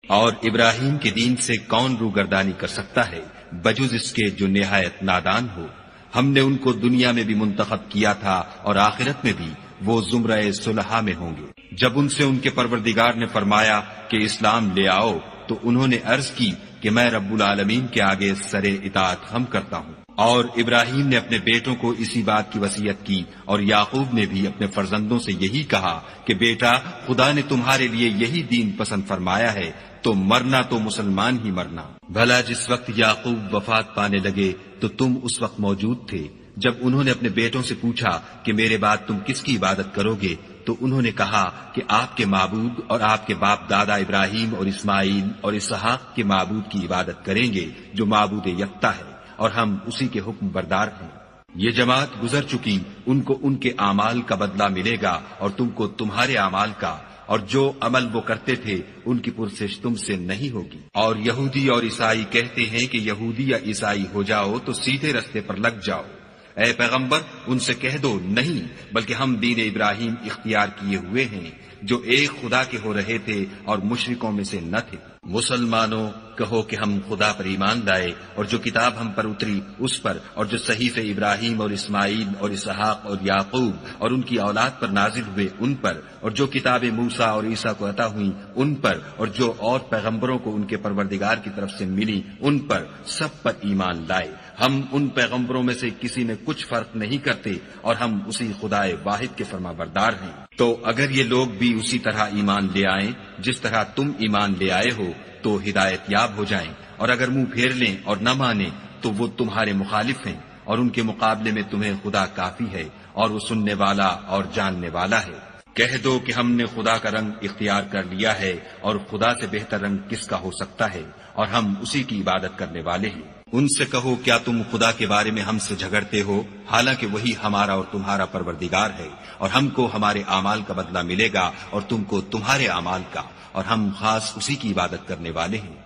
اور ابراہیم کے دین سے کون روگردانی کر سکتا ہے بجز اس کے جو نہایت نادان ہو؟ ہم نے ان کو دنیا میں بھی منتخب کیا تھا اور آخرت میں بھی وہ زمرہ صلحاء میں ہوں گے۔ جب ان سے ان کے پروردگار نے فرمایا کہ اسلام لے آؤ تو انہوں نے عرض کی کہ میں رب العالمین کے آگے سر اطاعت خم کرتا ہوں۔ اور ابراہیم نے اپنے بیٹوں کو اسی بات کی وصیت کی، اور یعقوب نے بھی اپنے فرزندوں سے یہی کہا کہ بیٹا، خدا نے تمہارے لیے یہی دین پسند فرمایا ہے، تو مرنا تو مسلمان ہی مرنا۔ بھلا جس وقت یعقوب وفات پانے لگے تو تم اس وقت موجود تھے جب انہوں نے اپنے بیٹوں سے پوچھا کہ میرے بعد تم کس کی عبادت کرو گے، تو انہوں نے کہا کہ آپ کے معبود اور آپ کے باپ دادا ابراہیم اور اسماعیل اور اسحاق کے معبود کی عبادت کریں گے جو معبود یکتا ہے، اور ہم اسی کے حکم بردار ہیں۔ یہ جماعت گزر چکی، ان کو ان کے اعمال کا بدلہ ملے گا اور تم کو تمہارے اعمال کا، اور جو عمل وہ کرتے تھے ان کی پرسش تم سے نہیں ہوگی۔ اور یہودی اور عیسائی کہتے ہیں کہ یہودی یا عیسائی ہو جاؤ تو سیدھے رستے پر لگ جاؤ۔ اے پیغمبر، ان سے کہہ دو نہیں، بلکہ ہم دین ابراہیم اختیار کیے ہوئے ہیں جو ایک خدا کے ہو رہے تھے اور مشرکوں میں سے نہ تھے۔ مسلمانوں، کہو کہ ہم خدا پر ایمان لائے اور جو کتاب ہم پر اتری اس پر، اور جو صحیفے ابراہیم اور اسماعیل اور اسحاق اور یعقوب اور ان کی اولاد پر نازل ہوئے ان پر، اور جو کتابیں موسیٰ اور عیسیٰ کو عطا ہوئیں ان پر، اور جو اور پیغمبروں کو ان کے پروردگار کی طرف سے ملی ان پر، سب پر ایمان لائے۔ ہم ان پیغمبروں میں سے کسی میں کچھ فرق نہیں کرتے، اور ہم اسی خدائے واحد کے فرما بردار ہیں۔ تو اگر یہ لوگ بھی اسی طرح ایمان لے آئیں جس طرح تم ایمان لے آئے ہو تو ہدایت یاب ہو جائیں، اور اگر منہ پھیر لیں اور نہ مانیں تو وہ تمہارے مخالف ہیں، اور ان کے مقابلے میں تمہیں خدا کافی ہے، اور وہ سننے والا اور جاننے والا ہے۔ کہہ دو کہ ہم نے خدا کا رنگ اختیار کر لیا ہے، اور خدا سے بہتر رنگ کس کا ہو سکتا ہے، اور ہم اسی کی عبادت کرنے والے ہیں۔ ان سے کہو کیا تم خدا کے بارے میں ہم سے جھگڑتے ہو، حالانکہ وہی ہمارا اور تمہارا پروردگار ہے، اور ہم کو ہمارے اعمال کا بدلہ ملے گا اور تم کو تمہارے اعمال کا، اور ہم خاص اسی کی عبادت کرنے والے ہیں۔